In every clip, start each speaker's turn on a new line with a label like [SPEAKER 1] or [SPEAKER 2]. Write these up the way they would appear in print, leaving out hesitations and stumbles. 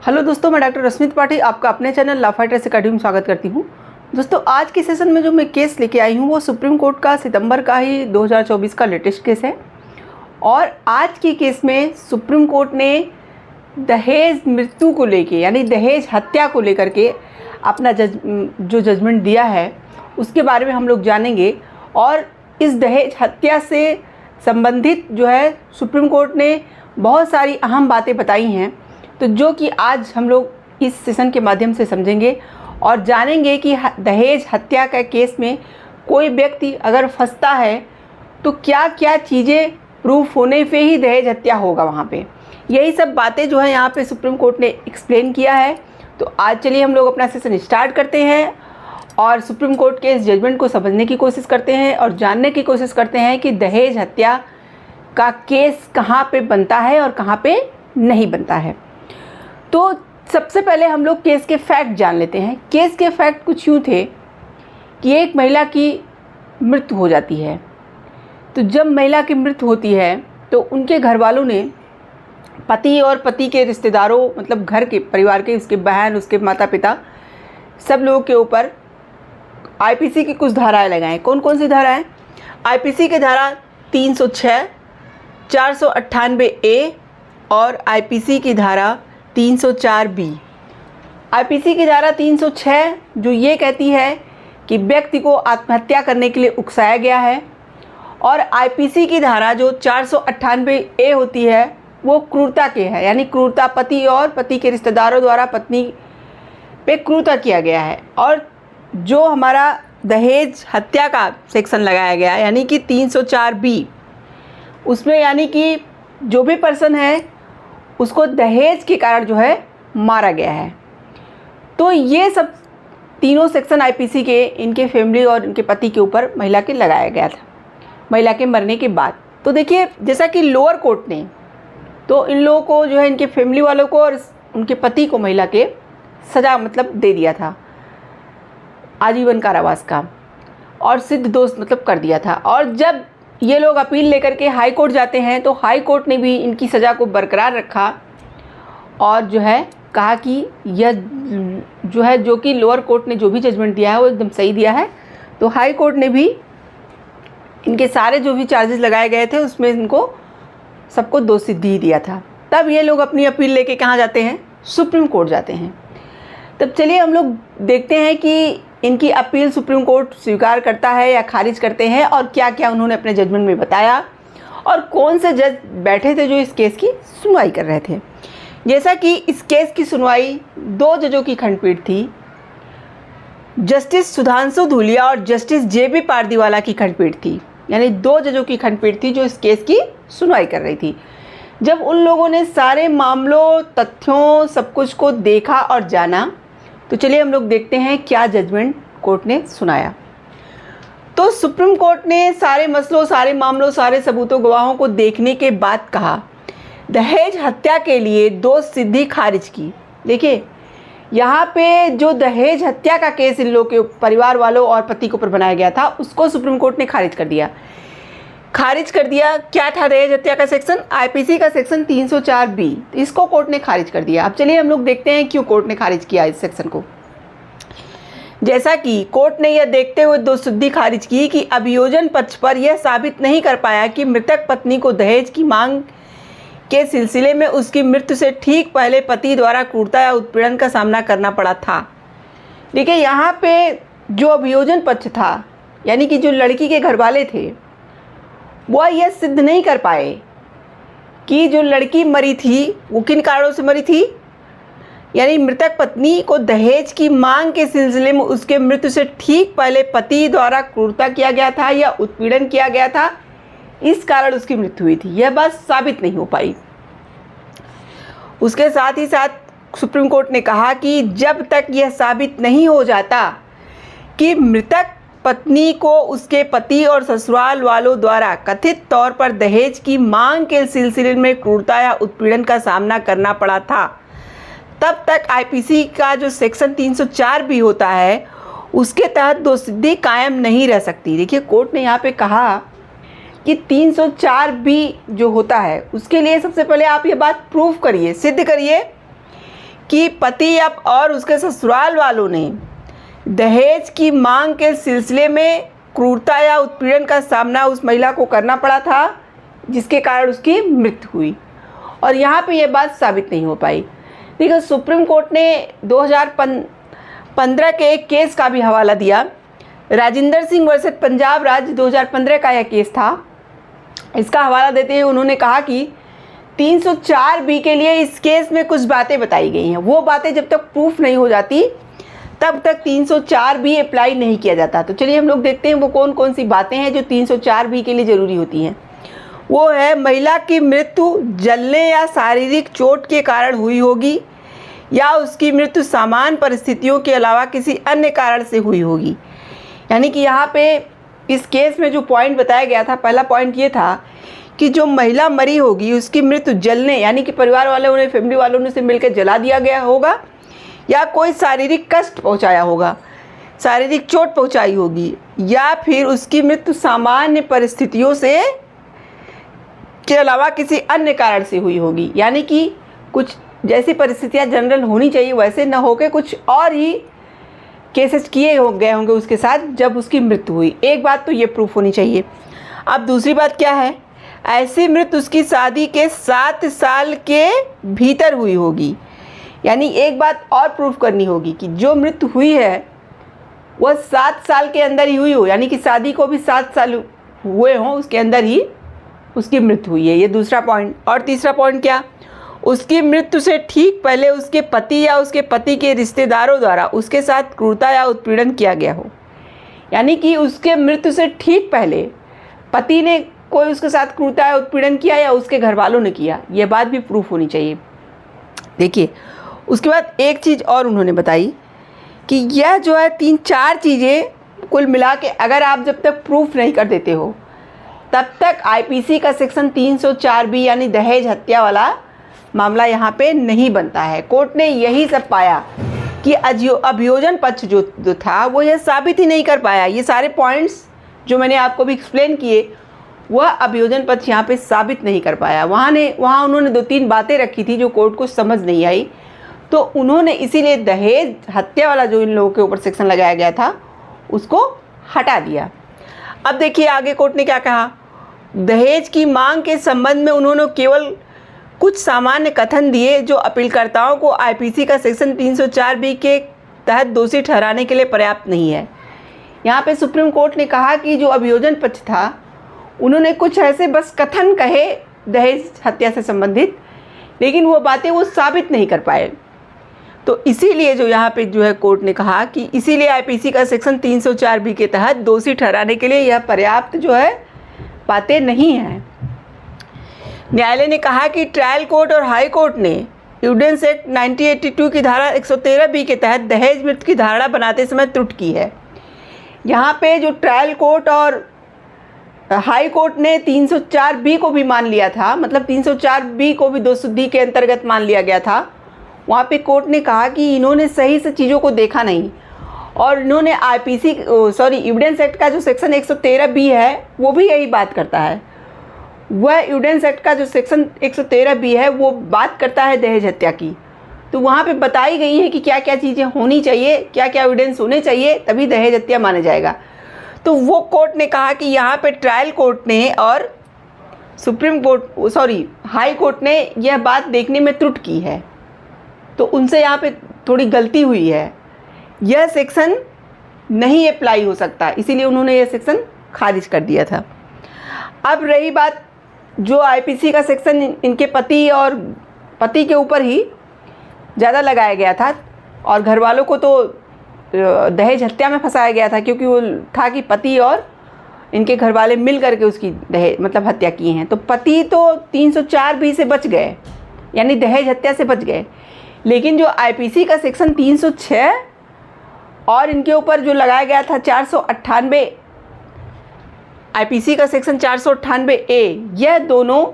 [SPEAKER 1] Hello दोस्तों, मैं doctor रश्मि त्रिपाठी आपका अपने चैनल लॉ फाइटर्स अकेडमी में स्वागत करती हूँ। दोस्तों, आज के सेशन में जो मैं केस लेके आई हूँ वो सुप्रीम कोर्ट का सितंबर का ही 2024 का लेटेस्ट केस है। और आज की केस में सुप्रीम कोर्ट ने दहेज मृत्यु को लेके यानी दहेज हत्या को लेकर के अपना जो जजमेंट दिया है उसके बारे में हम लोग जानेंगे। और इस दहेज हत्या से संबंधित जो है सुप्रीम कोर्ट ने बहुत सारी अहम बातें बताई हैं, तो जो कि आज हम लोग इस सेशन के माध्यम से समझेंगे और जानेंगे कि दहेज हत्या का केस में कोई व्यक्ति अगर फंसता है तो क्या क्या चीज़ें प्रूफ होने पे ही दहेज हत्या होगा वहाँ पे। यही सब बातें जो है यहाँ पे सुप्रीम कोर्ट ने एक्सप्लेन किया है। तो आज चलिए हम लोग अपना सेशन स्टार्ट करते हैं और सुप्रीम कोर्ट के इस जजमेंट को समझने की कोशिश करते हैं और जानने की कोशिश करते हैं कि दहेज हत्या का केस कहाँ पे बनता है और कहाँ पे नहीं बनता है। तो सबसे पहले हम लोग केस के फैक्ट जान लेते हैं। केस के फैक्ट कुछ यूँ थे कि एक महिला की मृत्यु हो जाती है। तो जब महिला की मृत्यु होती है तो उनके घर वालों ने पति और पति के रिश्तेदारों, मतलब घर के परिवार के, उसके बहन, उसके माता पिता, सब लोगों के ऊपर आईपीसी की कुछ धाराएं लगाएं। कौन कौन सी धाराएं? आईपीसी की धारा 306, 498 ए और आईपीसी की धारा 304 बी। आईपीसी की धारा 306 जो ये कहती है कि व्यक्ति को आत्महत्या करने के लिए उकसाया गया है, और आईपीसी की धारा जो 498 ए होती है वो क्रूरता के है, यानी क्रूरता, पति और पति के रिश्तेदारों द्वारा पत्नी पे क्रूरता किया गया है। और जो हमारा दहेज हत्या का सेक्शन लगाया गया है यानी कि 304 बी, उसमें यानी कि जो भी पर्सन है उसको दहेज के कारण जो है मारा गया है। तो ये सब तीनों सेक्शन आईपीसी के इनके फैमिली और इनके पति के ऊपर महिला के लगाया गया था महिला के मरने के बाद। तो देखिए, जैसा कि लोअर कोर्ट ने तो इन लोगों को जो है इनके फैमिली वालों को और उनके पति को महिला के सज़ा मतलब दे दिया था, आजीवन कारावास का, और सिद्ध दोष मतलब कर दिया था। और जब ये लोग अपील लेकर के हाई कोर्ट जाते हैं तो हाई कोर्ट ने भी इनकी सज़ा को बरकरार रखा और जो है कहा कि यह जो है, जो कि लोअर कोर्ट ने जो भी जजमेंट दिया है वो एकदम सही दिया है। तो हाई कोर्ट ने भी इनके सारे जो भी चार्जेस लगाए गए थे उसमें इनको सबको दोषी ही दिया था। तब ये लोग अपनी अपील लेके कहाँ जाते हैं? सुप्रीम कोर्ट जाते हैं। तब चलिए हम लोग देखते हैं कि इनकी अपील सुप्रीम कोर्ट स्वीकार करता है या खारिज करते हैं, और क्या क्या उन्होंने अपने जजमेंट में बताया, और कौन से जज बैठे थे जो इस केस की सुनवाई कर रहे थे। जैसा कि इस केस की सुनवाई 2 जजों की खंडपीठ थी, जस्टिस सुधांशु धूलिया और जस्टिस जेबी पारदीवाला की खंडपीठ थी, यानी 2 जजों की खंडपीठ थी जो इस केस की सुनवाई कर रही थी। जब उन लोगों ने सारे मामलों, तथ्यों, सब कुछ को देखा और जाना, तो चलिए हम लोग देखते हैं क्या जजमेंट कोर्ट ने सुनाया। तो सुप्रीम कोर्ट ने सारे मसलों, सारे मामलों, सारे सबूतों, गवाहों को देखने के बाद कहा दहेज हत्या के लिए दोष सिद्धि खारिज की। देखिए, यहाँ पे जो दहेज हत्या का केस इन लोगों के परिवार वालों और पति के ऊपर बनाया गया था उसको सुप्रीम कोर्ट ने खारिज कर दिया। क्या था दहेज हत्या का सेक्शन? आईपीसी का सेक्शन 304 बी। इसको कोर्ट ने खारिज कर दिया। अब चलिए हम लोग देखते हैं क्यों कोर्ट ने खारिज किया इस सेक्शन को। जैसा कि कोर्ट ने यह देखते हुए दोष सिद्धि खारिज की कि अभियोजन पक्ष पर यह साबित नहीं कर पाया कि मृतक पत्नी को दहेज की मांग के सिलसिले में उसकी मृत्यु से ठीक पहले पति द्वारा क्रूरता या उत्पीड़न का सामना करना पड़ा था। देखिए, यहाँ पे जो अभियोजन पक्ष था यानी कि जो लड़की के घर वाले थे वह यह सिद्ध नहीं कर पाए कि जो लड़की मरी थी वो किन कारणों से मरी थी, यानी मृतक पत्नी को दहेज की मांग के सिलसिले में उसके मृत्यु से ठीक पहले पति द्वारा क्रूरता किया गया था या उत्पीड़न किया गया था, इस कारण उसकी मृत्यु हुई थी। यह बात साबित नहीं हो पाई। उसके साथ ही साथ सुप्रीम कोर्ट ने कहा कि जब तक यह साबित नहीं हो जाता कि मृतक पत्नी को उसके पति और ससुराल वालों द्वारा कथित तौर पर दहेज की मांग के सिलसिले में क्रूरता या उत्पीड़न का सामना करना पड़ा था, तब तक आईपीसी का जो सेक्शन 304 भी होता है उसके तहत दोषसिद्धि कायम नहीं रह सकती। देखिए, कोर्ट ने यहाँ पे कहा कि 304 बी जो होता है उसके लिए सबसे पहले आप ये बात प्रूफ करिए, सिद्ध करिए कि पति अब और उसके ससुराल वालों ने दहेज की मांग के सिलसिले में क्रूरता या उत्पीड़न का सामना उस महिला को करना पड़ा था, जिसके कारण उसकी मृत्यु हुई। और यहाँ पे ये बात साबित नहीं हो पाई। देखिए, सुप्रीम कोर्ट ने 2015 के एक केस का भी हवाला दिया। राजिंदर सिंह वर्सेस पंजाब राज्य 2015 का यह केस था। इसका हवाला देते हुए उन्होंने कहा कि 304B के लिए इस केस में कुछ बातें बताई गई हैं। वो बातें जब तक प्रूफ नहीं हो जाती तब तक 304B अप्लाई नहीं किया जाता। तो चलिए हम लोग देखते हैं वो कौन कौन सी बातें हैं जो 304B के लिए ज़रूरी होती हैं। वो है, महिला की मृत्यु जलने या शारीरिक चोट के कारण हुई होगी या उसकी मृत्यु सामान्य परिस्थितियों के अलावा किसी अन्य कारण से हुई होगी। यानी कि यहाँ पे इस केस में जो पॉइंट बताया गया था, पहला पॉइंट ये था कि जो महिला मरी होगी उसकी मृत्यु जलने, यानी कि परिवार वालों ने, फैमिली वालों ने से मिलकर जला दिया गया होगा या कोई शारीरिक कष्ट पहुंचाया होगा, शारीरिक चोट पहुंचाई होगी, या फिर उसकी मृत्यु सामान्य परिस्थितियों से के अलावा किसी अन्य कारण से हुई होगी। यानी कि कुछ जैसी परिस्थितियां जनरल होनी चाहिए वैसे न होकर कुछ और ही केसेस किए गए होंगे उसके साथ जब उसकी मृत्यु हुई। एक बात तो ये प्रूफ होनी चाहिए। अब दूसरी बात क्या है, ऐसी मृत्यु उसकी शादी के 7 साल के भीतर हुई होगी। यानी एक बात और प्रूफ करनी होगी कि जो मृत्यु हुई है वह 7 साल के अंदर ही हुई हो, यानी कि शादी को भी 7 साल हुए हों उसके अंदर ही उसकी मृत्यु हुई है। ये दूसरा पॉइंट। और तीसरा पॉइंट क्या, उसकी मृत्यु से ठीक पहले उसके पति या उसके पति के रिश्तेदारों द्वारा उसके साथ क्रूरता या उत्पीड़न किया गया हो। यानी कि उसके मृत्यु से ठीक पहले पति ने कोई उसके साथ क्रूरता या उत्पीड़न किया या उसके घर वालों ने किया, यह बात भी प्रूफ होनी चाहिए। देखिए, उसके बाद एक चीज़ और उन्होंने बताई कि यह जो है 3-4 चीज़ें कुल मिला के अगर आप जब तक प्रूफ नहीं कर देते हो तब तक आईपीसी का सेक्शन 304B यानी दहेज हत्या वाला मामला यहाँ पे नहीं बनता है। कोर्ट ने यही सब पाया कि अभियोजन पक्ष जो था वो यह साबित ही नहीं कर पाया। ये सारे पॉइंट्स जो मैंने आपको भी एक्सप्लेन किए वह अभियोजन पक्ष यहाँ पे साबित नहीं कर पाया। वहाँ उन्होंने 2-3 बातें रखी थी जो कोर्ट को समझ नहीं आई, तो उन्होंने इसीलिए दहेज हत्या वाला जो इन लोगों के ऊपर सेक्शन लगाया गया था उसको हटा दिया। अब देखिए आगे कोर्ट ने क्या कहा। दहेज की मांग के संबंध में उन्होंने केवल कुछ सामान्य कथन दिए जो अपीलकर्ताओं को आईपीसी का सेक्शन 304B के तहत दोषी ठहराने के लिए पर्याप्त नहीं है। यहाँ पे सुप्रीम कोर्ट ने कहा कि जो अभियोजन पक्ष था उन्होंने कुछ ऐसे बस कथन कहे दहेज हत्या से संबंधित, लेकिन वो बातें वो साबित नहीं कर पाए। तो इसीलिए जो यहाँ पे जो है कोर्ट ने कहा कि इसीलिए आईपीसी का सेक्शन 304B के तहत दोषी ठहराने के लिए यह पर्याप्त जो है बातें नहीं हैं। न्यायालय ने कहा कि ट्रायल कोर्ट और हाई कोर्ट ने एविडेंस एक्ट 1982 की धारा 113B के तहत दहेज मृत्यु की धारणा बनाते समय त्रुटि की है। यहाँ पे जो ट्रायल कोर्ट और हाई कोर्ट ने 304B को भी मान लिया था, मतलब 304B को भी दोषसिद्धि के अंतर्गत मान लिया गया था। वहाँ पे कोर्ट ने कहा कि इन्होंने सही से चीज़ों को देखा नहीं और इन्होंने एविडेंस एक्ट का जो सेक्शन 113B है वो भी यही बात करता है। वह एविडेंस एक्ट का जो सेक्शन 113B है वो बात करता है दहेज हत्या की। तो वहाँ पे बताई गई है कि क्या क्या चीज़ें होनी चाहिए, क्या क्या एविडेंस होने चाहिए, तभी दहेज हत्या माना जाएगा। तो वो कोर्ट ने कहा कि यहाँ पे ट्रायल कोर्ट ने और हाई कोर्ट ने यह बात देखने में त्रुटि की है, तो उनसे यहाँ पे थोड़ी गलती हुई है। यह सेक्शन नहीं अप्लाई हो सकता, इसीलिए उन्होंने यह सेक्शन खारिज कर दिया था। अब रही बात जो आईपीसी का सेक्शन इनके पति के ऊपर ही ज़्यादा लगाया गया था और घर वालों को तो दहेज हत्या में फंसाया गया था, क्योंकि वो था कि पति और इनके घर वाले मिल करके उसकी हत्या किए हैं। तो पति तो 304B से बच गए, यानी दहेज हत्या से बच गए, लेकिन जो आईपीसी का सेक्शन 306 और इनके ऊपर जो लगाया गया था 498 आईपीसी का सेक्शन 498A, यह दोनों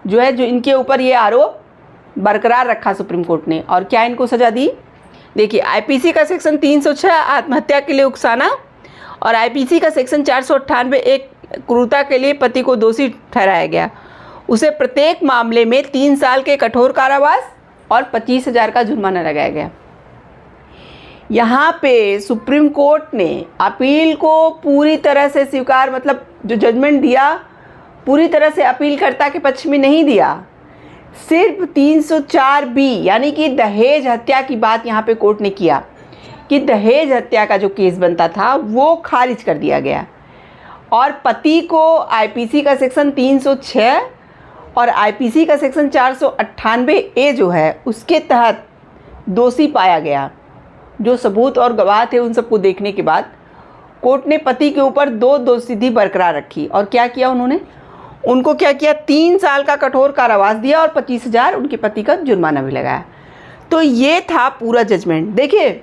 [SPEAKER 1] जो है जो इनके ऊपर ये आरोप बरकरार रखा सुप्रीम कोर्ट ने। और क्या इनको सज़ा दी, देखिए आईपीसी का सेक्शन 306 आत्महत्या के लिए उकसाना और आईपीसी का सेक्शन 498 एक क्रूरता के लिए पति को दोषी ठहराया गया। उसे प्रत्येक मामले में 3 साल के कठोर कारावास और 25,000 का जुर्माना लगाया गया। यहाँ पे सुप्रीम कोर्ट ने अपील को पूरी तरह से स्वीकार, मतलब जो जजमेंट दिया पूरी तरह से अपीलकर्ता के पक्ष में नहीं दिया। सिर्फ 304B यानी कि दहेज हत्या की बात यहाँ पे कोर्ट ने किया कि दहेज हत्या का जो केस बनता था वो खारिज कर दिया गया और पति को आईपीसी का सेक्शन 306 और आईपीसी का सेक्शन 498A जो है उसके तहत दोषी पाया गया। जो सबूत और गवाह थे उन सबको देखने के बाद कोर्ट ने पति के ऊपर 2 दोषसिद्धि बरकरार रखी और क्या किया उनको क्या किया, 3 साल का कठोर कारावास दिया और 25,000 उनके पति का जुर्माना भी लगाया। तो ये था पूरा जजमेंट। देखिए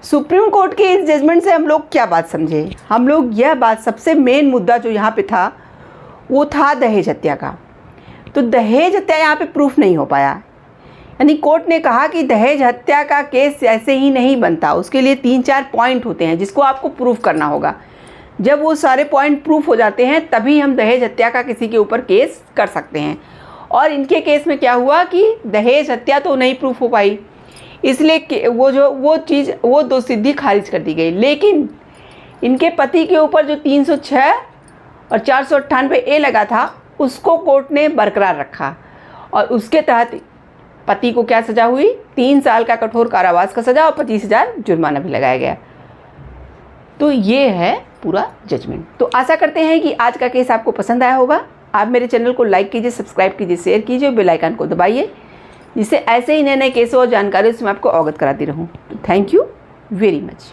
[SPEAKER 1] सुप्रीम कोर्ट के इस जजमेंट से हम लोग क्या बात समझे, हम लोग यह बात, सबसे मेन मुद्दा जो यहाँ पे था वो था दहेज हत्या का। तो दहेज हत्या यहाँ पे प्रूफ नहीं हो पाया, यानी कोर्ट ने कहा कि दहेज हत्या का केस ऐसे ही नहीं बनता, उसके लिए 3-4 पॉइंट होते हैं जिसको आपको प्रूफ करना होगा। जब वो सारे पॉइंट प्रूफ हो जाते हैं तभी हम दहेज हत्या का किसी के ऊपर केस कर सकते हैं। और इनके केस में क्या हुआ कि दहेज हत्या तो नहीं प्रूफ हो पाई, इसलिए वो दोषसिद्धि खारिज कर दी गई। लेकिन इनके पति के ऊपर जो 306 और 498A लगा था उसको कोर्ट ने बरकरार रखा और उसके तहत पति को क्या सज़ा हुई, 3 साल का कठोर कारावास का सज़ा और 25,000 जुर्माना भी लगाया गया। तो ये है पूरा जजमेंट। तो आशा करते हैं कि आज का केस आपको पसंद आया होगा। आप मेरे चैनल को लाइक कीजिए, सब्सक्राइब कीजिए, शेयर कीजिए, बेल आइकन को दबाइए, जिससे ऐसे ही नए नए केसों और जानकारियों से मैं आपको अवगत कराती रहूँ। तो थैंक यू वेरी मच।